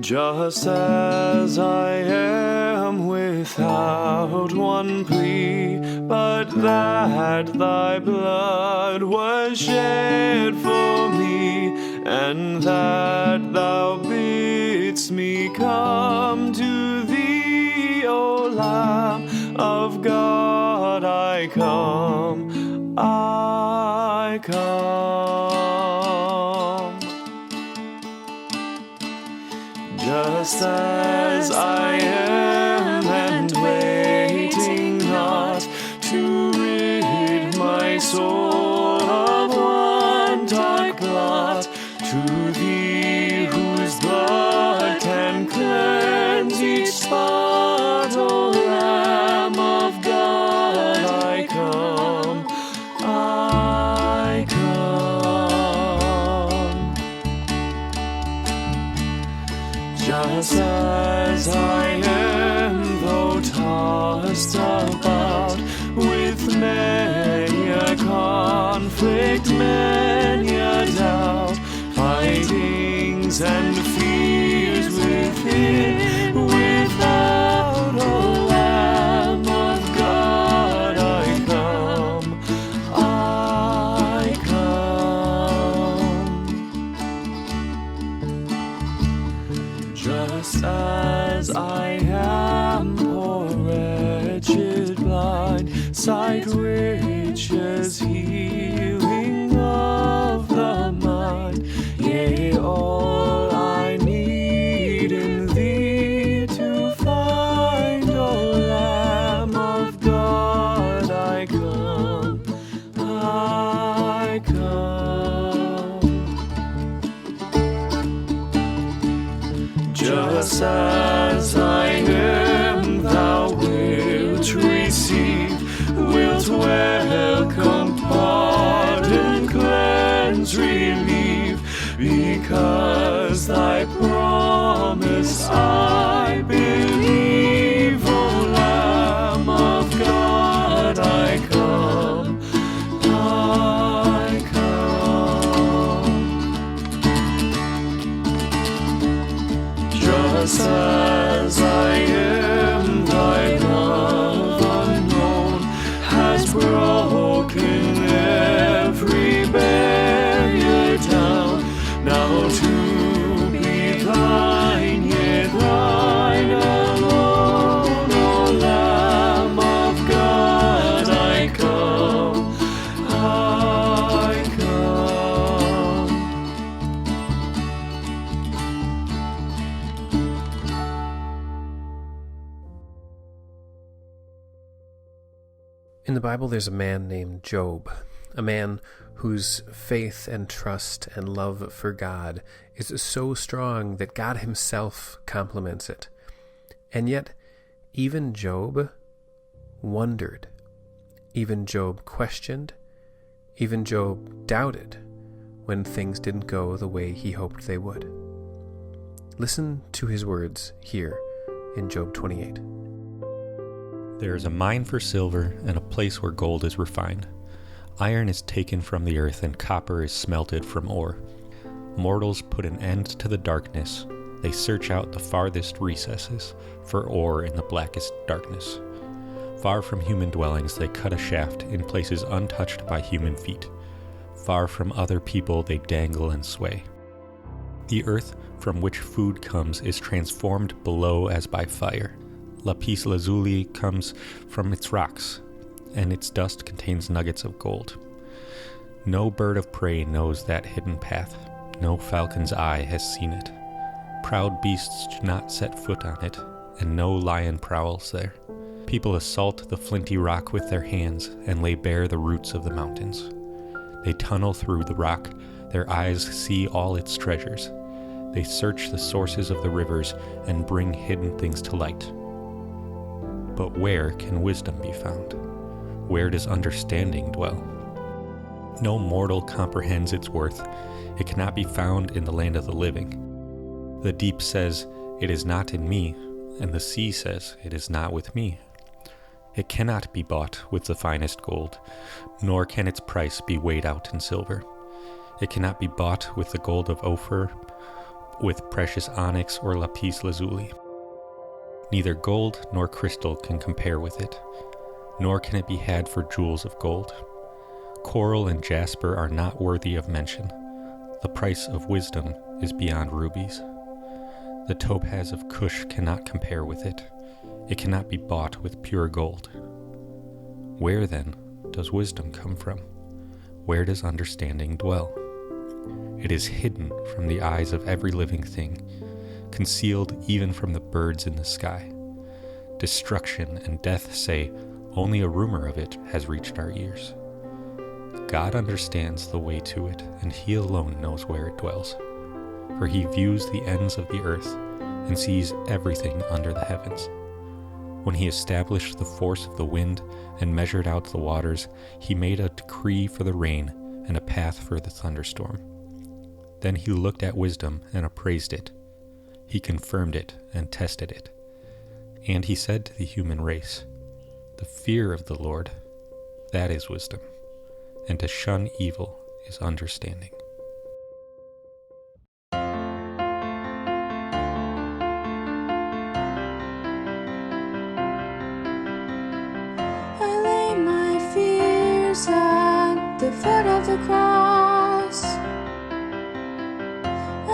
Just as I am without one plea, but that thy blood was shed for me, and that thou bidst me come to thee, O Lamb of God, I come, I come. Just as I am, and waiting not to rid my soul of one dark blot, to thee whose blood can cleanse each spot, O Lamb of God, I come, I come. Just as I am, though tossed about with many a conflict, many a doubt, fightings and fears within, without, O Lamb of God, I come, I come. Just as I am, poor wretched blind, sight which is healing of the mind, yea, all I need in thee to find, O Lamb of God, I come, I come. Just as I am, thou wilt receive, wilt welcome, pardon, cleanse, relieve, because thy promise I believe, O Lamb of God, I come, I come. Just as I am, thy love unknown has broken every barrier down. Now to be thine, yet thine alone, O Lamb of God, I come, I come. In the Bible, there's a man named Job, a man whose faith and trust and love for God is so strong that God himself compliments it. And yet, even Job wondered. Even Job questioned. Even Job doubted when things didn't go the way he hoped they would. Listen to his words here in Job 28. There is a mine for silver and a place where gold is refined. Iron is taken from the earth and copper is smelted from ore. Mortals put an end to the darkness. They search out the farthest recesses for ore in the blackest darkness. Far from human dwellings they cut a shaft in places untouched by human feet. Far from other people they dangle and sway. The earth from which food comes is transformed below as by fire. Lapis lazuli comes from its rocks, and its dust contains nuggets of gold. No bird of prey knows that hidden path. No falcon's eye has seen it. Proud beasts do not set foot on it, and no lion prowls there. People assault the flinty rock with their hands and lay bare the roots of the mountains. They tunnel through the rock. Their eyes see all its treasures. They search the sources of the rivers and bring hidden things to light. But where can wisdom be found? Where does understanding dwell? No mortal comprehends its worth. It cannot be found in the land of the living. The deep says, "It is not in me," and the sea says, "It is not with me." It cannot be bought with the finest gold, nor can its price be weighed out in silver. It cannot be bought with the gold of Ophir, with precious onyx or lapis lazuli. Neither gold nor crystal can compare with it, nor can it be had for jewels of gold. Coral and jasper are not worthy of mention. The price of wisdom is beyond rubies. The topaz of Cush cannot compare with it. It cannot be bought with pure gold. Where, then, does wisdom come from? Where does understanding dwell? It is hidden from the eyes of every living thing, concealed even from the birds in the sky. Destruction and death say, only a rumor of it has reached our ears. God understands the way to it, and He alone knows where it dwells. For He views the ends of the earth and sees everything under the heavens. When He established the force of the wind and measured out the waters, He made a decree for the rain and a path for the thunderstorm. Then He looked at wisdom and appraised it. He confirmed it and tested it. And He said to the human race, "The fear of the Lord, that is wisdom, and to shun evil is understanding." At the foot of the cross,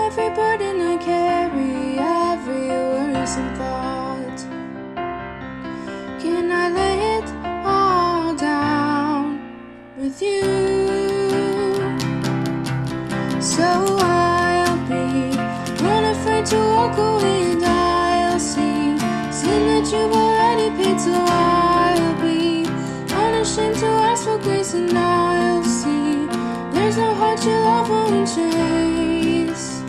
every burden I carry, every worrisome thought, can I lay it all down with you? So I'll be unafraid to walk away, and I'll see sin that you've already paid, so I'll be unashamed to ask for grace, and I'll see there's no heart your love won't chase.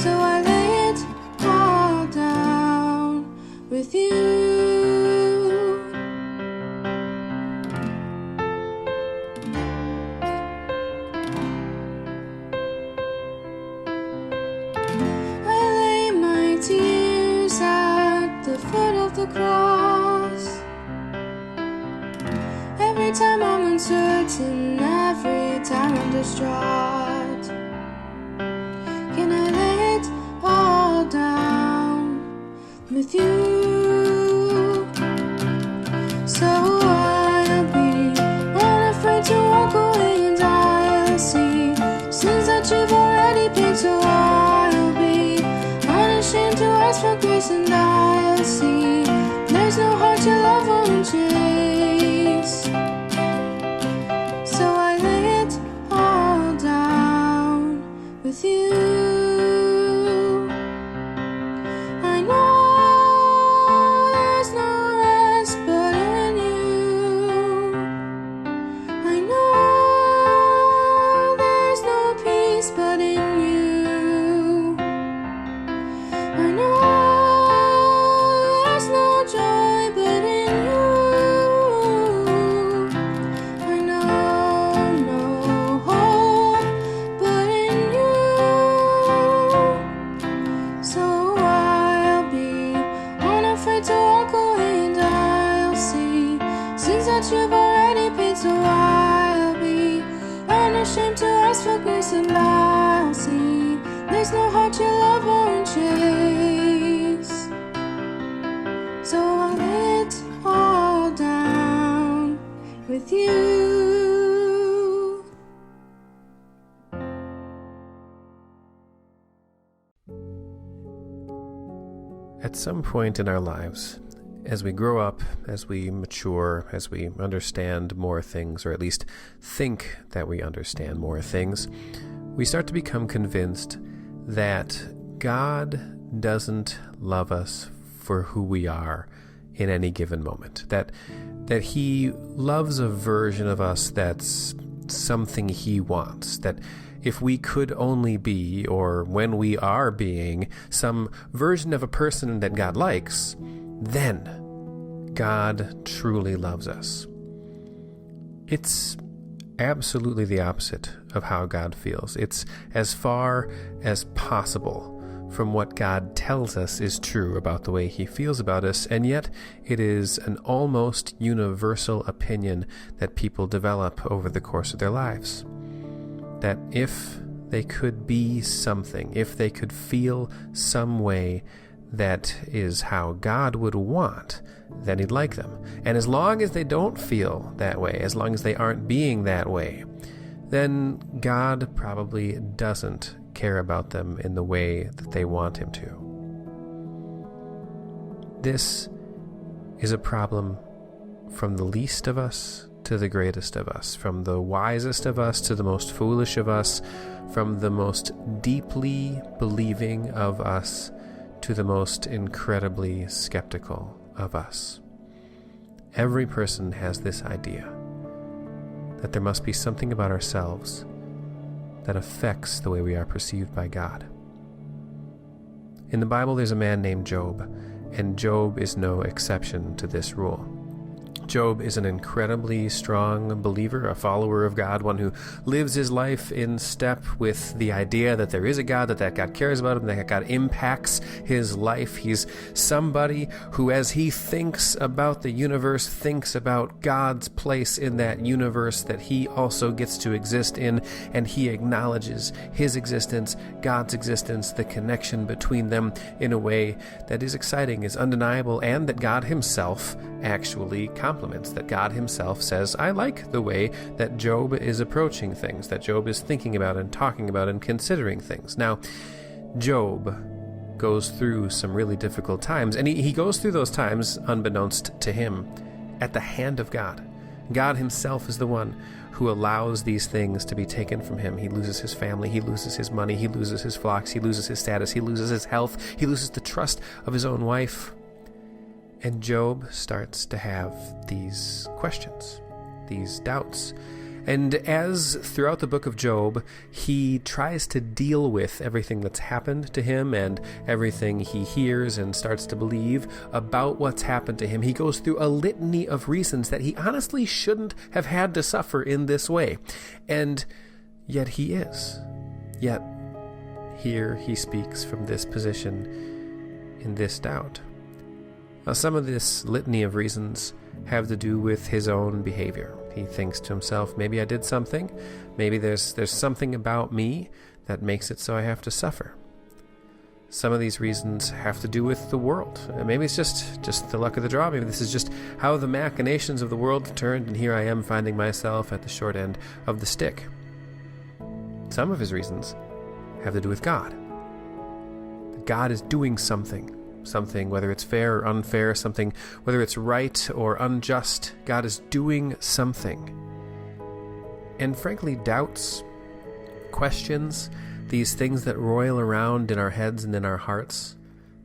So I lay it all down with you. I lay my tears at the foot of the cross. Every time I'm uncertain, every time I'm distraught, can I lay it all down with you? So I'll be unafraid to walk away, and I'll see sins that you've already paid, so I'll be unashamed to ask for grace, and I'll see there's no heart your love won't chase. So I lay it all down with you. I know there's no rest but in you. I know there's no peace but in you. I know there's no joy but in you. I know no hope but in you. So I'll be unafraid to walk away, and I'll see sins that you've already paid, so I'll be unashamed to ask for grace, and I'll see there's no heart your love won't chase. So I'll lay it all down with you. At some point in our lives, as we grow up, as we mature, as we understand more things, or at least think that we understand more things, we start to become convinced that God doesn't love us for who we are in any given moment. That He loves a version of us that's something He wants. That if we could only be, or when we are being, some version of a person that God likes, then God truly loves us. It's absolutely the opposite of how God feels. It's as far as possible from what God tells us is true about the way he feels about us, and yet it is an almost universal opinion that people develop over the course of their lives. That if they could be something, if they could feel some way that is how God would want, then he'd like them. And as long as they don't feel that way, as long as they aren't being that way, then God probably doesn't care about them in the way that they want him to. This is a problem from the least of us to the greatest of us, from the wisest of us to the most foolish of us, from the most deeply believing of us to the most incredibly skeptical of us. Every person has this idea that there must be something about ourselves that affects the way we are perceived by God. In the Bible, there's a man named Job, and Job is no exception to this rule. Job is an incredibly strong believer, a follower of God, one who lives his life in step with the idea that there is a God, that God cares about him, that God impacts his life. He's somebody who, as he thinks about the universe, thinks about God's place in that universe that he also gets to exist in, and he acknowledges his existence, God's existence, the connection between them in a way that is exciting, is undeniable, and that God himself actually compliments, that God himself says, I like the way that Job is approaching things, that Job is thinking about and talking about and considering things. Now, Job goes through some really difficult times, and he goes through those times, unbeknownst to him, at the hand of God. God himself is the one who allows these things to be taken from him. He loses his family, he loses his money, he loses his flocks, he loses his status, he loses his health, he loses the trust of his own wife. And Job starts to have these questions, these doubts. And as throughout the book of Job, he tries to deal with everything that's happened to him and everything he hears and starts to believe about what's happened to him, he goes through a litany of reasons that he honestly shouldn't have had to suffer in this way. And yet he is. Yet here he speaks from this position in this doubt. Now, some of this litany of reasons have to do with his own behavior. He thinks to himself, maybe I did something, maybe there's something about me that makes it so I have to suffer. Some of these reasons have to do with the world. Maybe it's just the luck of the draw. Maybe this is just how the machinations of the world have turned, and here I am finding myself at the short end of the stick. Some of his reasons have to do with God. That God is doing something, whether it's fair or unfair, something, whether it's right or unjust. God is doing something. And frankly, doubts, questions, these things that roil around in our heads and in our hearts,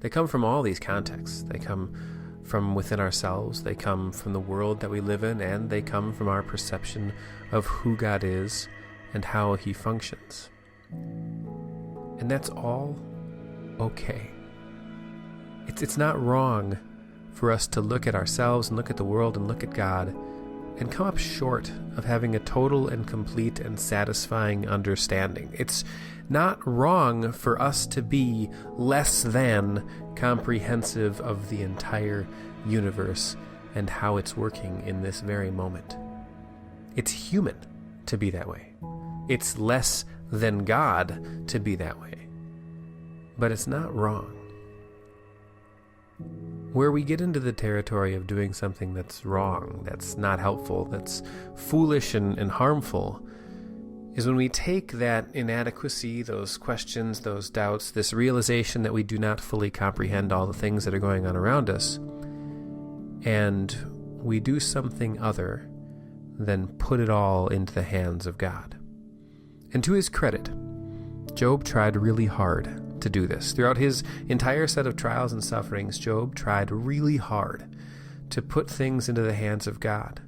they come from all these contexts. They come from within ourselves, they come from the world that we live in, and they come from our perception of who God is and how he functions. And that's all okay. It's not wrong for us to look at ourselves and look at the world and look at God and come up short of having a total and complete and satisfying understanding. It's not wrong for us to be less than comprehensive of the entire universe and how it's working in this very moment. It's human to be that way. It's less than God to be that way. But it's not wrong. Where we get into the territory of doing something that's wrong, that's not helpful, that's foolish and harmful, is when we take that inadequacy, those questions, those doubts, this realization that we do not fully comprehend all the things that are going on around us, and we do something other than put it all into the hands of God. And to his credit, Job tried really hard to do this. Throughout his entire set of trials and sufferings, Job tried really hard to put things into the hands of God.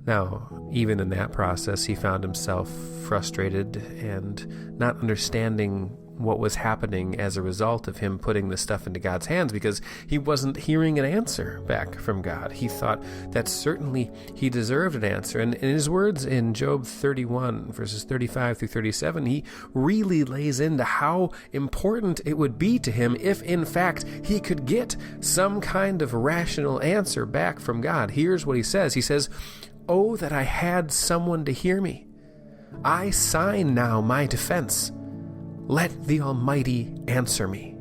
Now, even in that process, he found himself frustrated and not understanding what was happening as a result of him putting this stuff into God's hands, because he wasn't hearing an answer back from God. He thought that certainly he deserved an answer. And in his words in Job 31, verses 35 through 37, he really lays into how important it would be to him if, in fact, he could get some kind of rational answer back from God. Here's what he says. He says, "Oh, that I had someone to hear me. I sign now my defense. Let the Almighty answer me.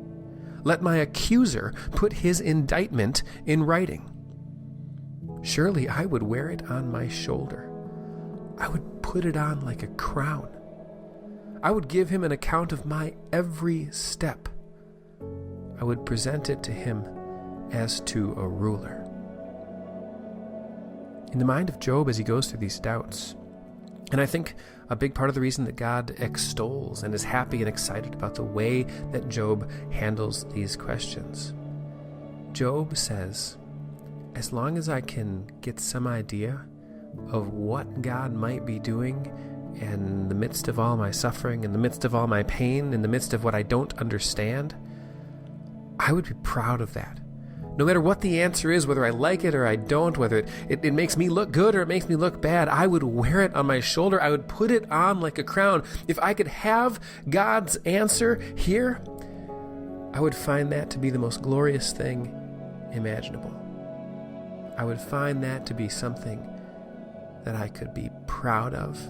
Let my accuser put his indictment in writing. Surely I would wear it on my shoulder. I would put it on like a crown. I would give him an account of my every step. I would present it to him as to a ruler." In the mind of Job as he goes through these doubts, and I think a big part of the reason that God extols and is happy and excited about the way that Job handles these questions, Job says, as long as I can get some idea of what God might be doing in the midst of all my suffering, in the midst of all my pain, in the midst of what I don't understand, I would be proud of that. No matter what the answer is, whether I like it or I don't, whether it makes me look good or it makes me look bad, I would wear it on my shoulder. I would put it on like a crown. If I could have God's answer here, I would find that to be the most glorious thing imaginable. I would find that to be something that I could be proud of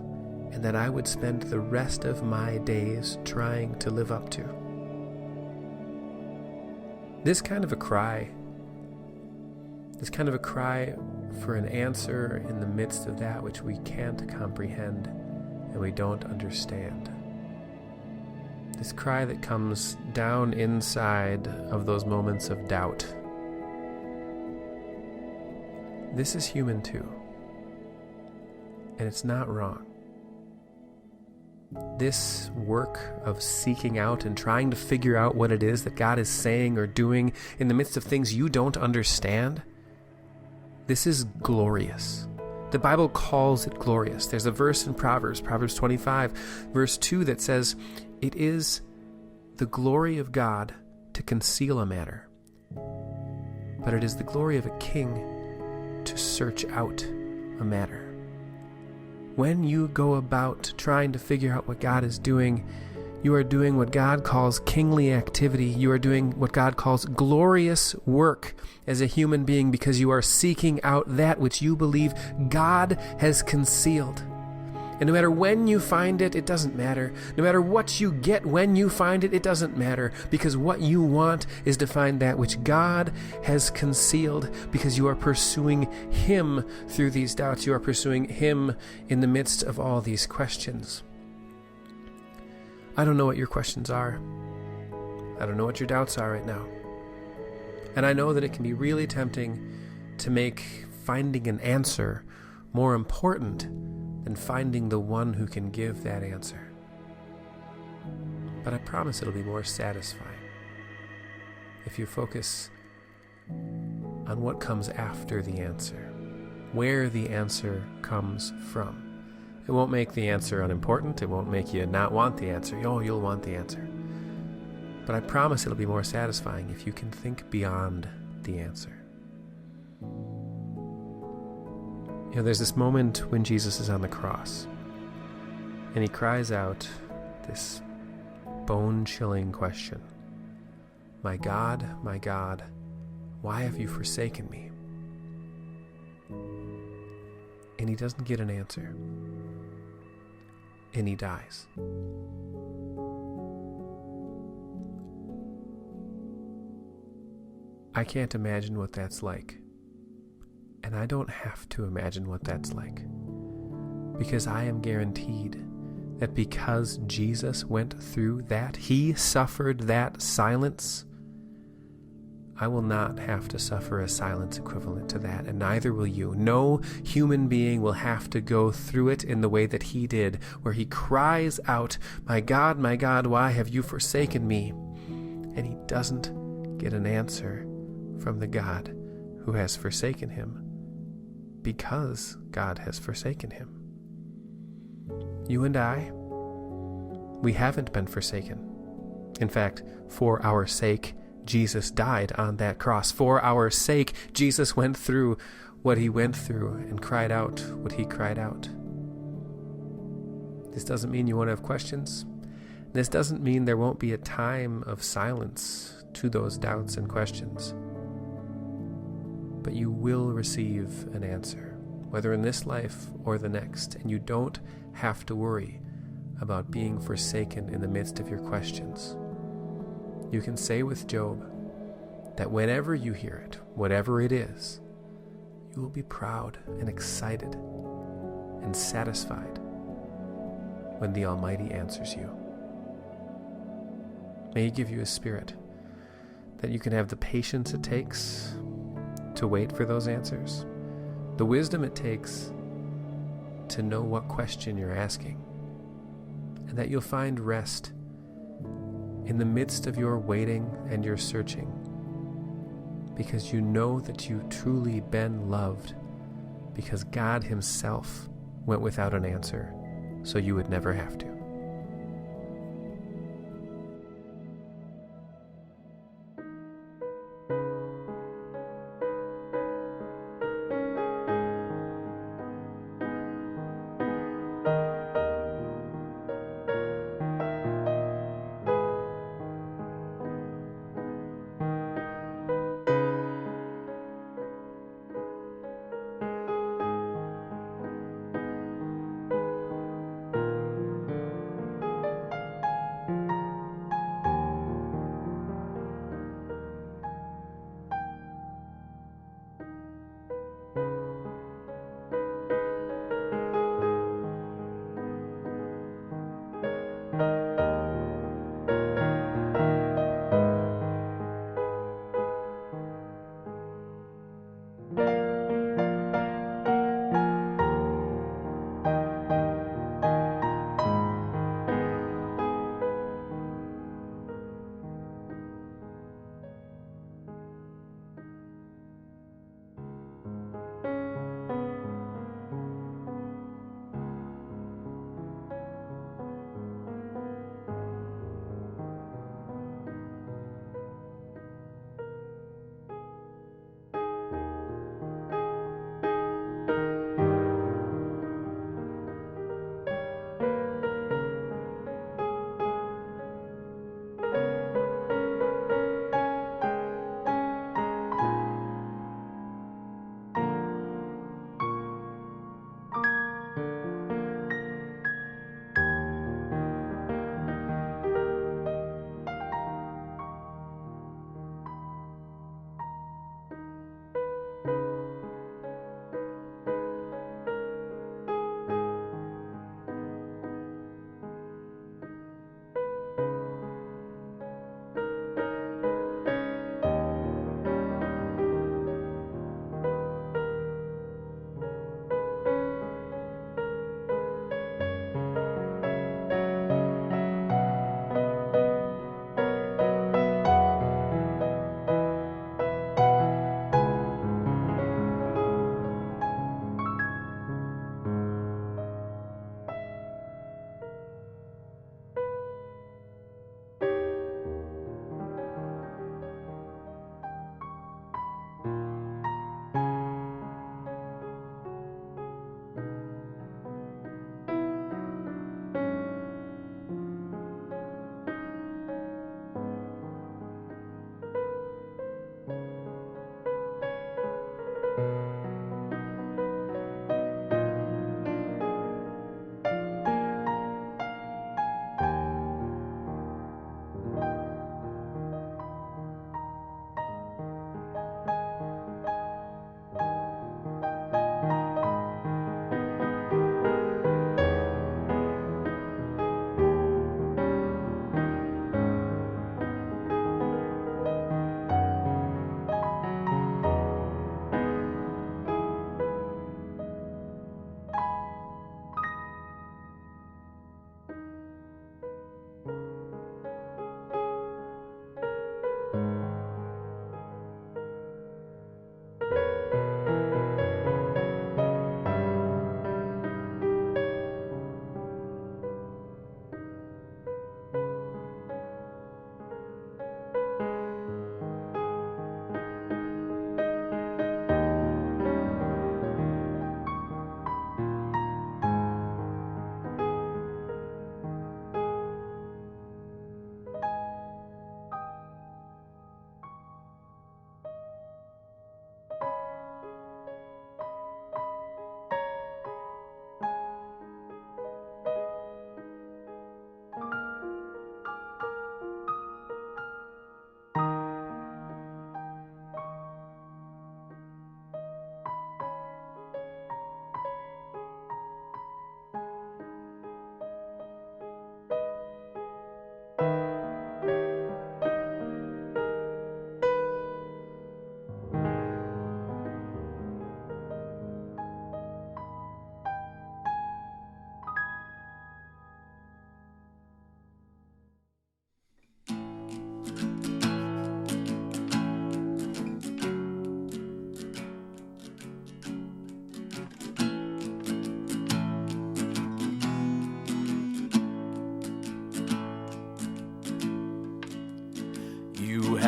and that I would spend the rest of my days trying to live up to. This kind of a cry for an answer in the midst of that which we can't comprehend and we don't understand. This cry that comes down inside of those moments of doubt. This is human too. And it's not wrong. This work of seeking out and trying to figure out what it is that God is saying or doing in the midst of things you don't understand, this is glorious. The Bible calls it glorious. There's a verse in Proverbs 25, verse 2, that says, "It is the glory of God to conceal a matter, but it is the glory of a king to search out a matter." When you go about trying to figure out what God is doing, you are doing what God calls kingly activity. You are doing what God calls glorious work as a human being, because you are seeking out that which you believe God has concealed. And no matter when you find it, it doesn't matter. No matter what you get when you find it, it doesn't matter, because what you want is to find that which God has concealed, because you are pursuing Him through these doubts. You are pursuing Him in the midst of all these questions. I don't know what your questions are. I don't know what your doubts are right now. And I know that it can be really tempting to make finding an answer more important than finding the one who can give that answer. But I promise it'll be more satisfying if you focus on what comes after the answer, where the answer comes from. It won't make the answer unimportant. It won't make you not want the answer. Oh, you'll want the answer. But I promise it'll be more satisfying if you can think beyond the answer. You know, there's this moment when Jesus is on the cross, and he cries out this bone-chilling question, my God, why have you forsaken me?" And he doesn't get an answer, and he dies. I can't imagine what that's like. And I don't have to imagine what that's like, because I am guaranteed that because Jesus went through that, he suffered that silence, I will not have to suffer a silence equivalent to that, and neither will you. No human being will have to go through it in the way that he did, where he cries out, my God, why have you forsaken me?" And he doesn't get an answer from the God who has forsaken him, because God has forsaken him. You and I, we haven't been forsaken. In fact, for our sake, Jesus died on that cross. For our sake, Jesus went through what he went through and cried out what he cried out. This doesn't mean you won't have questions. This doesn't mean there won't be a time of silence to those doubts and questions. But you will receive an answer, whether in this life or the next, and you don't have to worry about being forsaken in the midst of your questions. You can say with Job that whenever you hear it, whatever it is, you will be proud and excited and satisfied when the Almighty answers you. May He give you a spirit that you can have the patience it takes to wait for those answers, the wisdom it takes to know what question you're asking, and that you'll find rest in the midst of your waiting and your searching, because you know that you've truly been loved, because God Himself went without an answer, so you would never have to.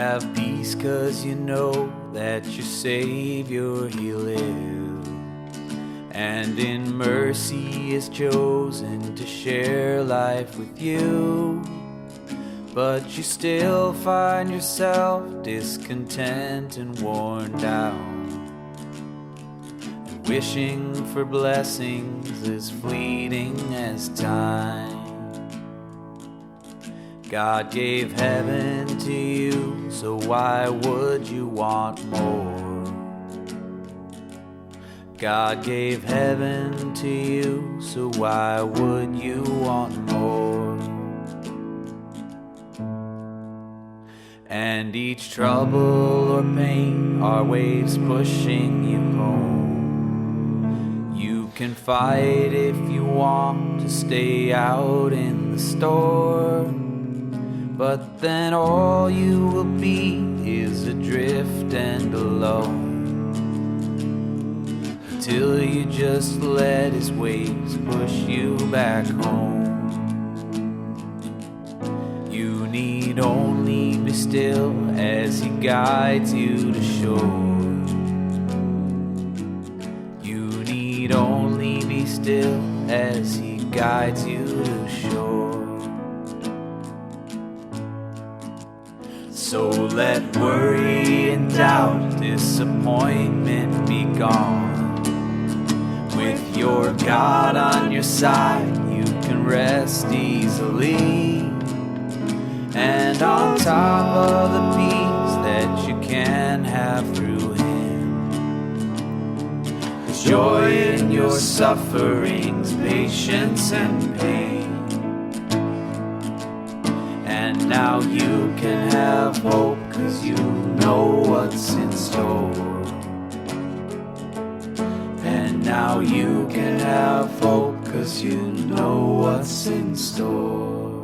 Have peace 'cause you know that your Savior, He lives, and in mercy is chosen to share life with you. But you still find yourself discontent and worn down, and wishing for blessings as fleeting as time. God gave heaven to you, so why would you want more? God gave heaven to you, so why would you want more? And each trouble or pain are waves pushing you home. You can fight if you want to stay out in the storm, but then all you will be is adrift and alone, till you just let His waves push you back home. You need only be still as He guides you to shore. You need only be still as He guides you to shore. So let worry and doubt, disappointment be gone. With your God on your side, you can rest easily, and on top of the peace that you can have through Him, there's joy in your sufferings, patience and pain. And now you can have hope 'cause you know what's in store. And now you can have hope 'cause you know what's in store.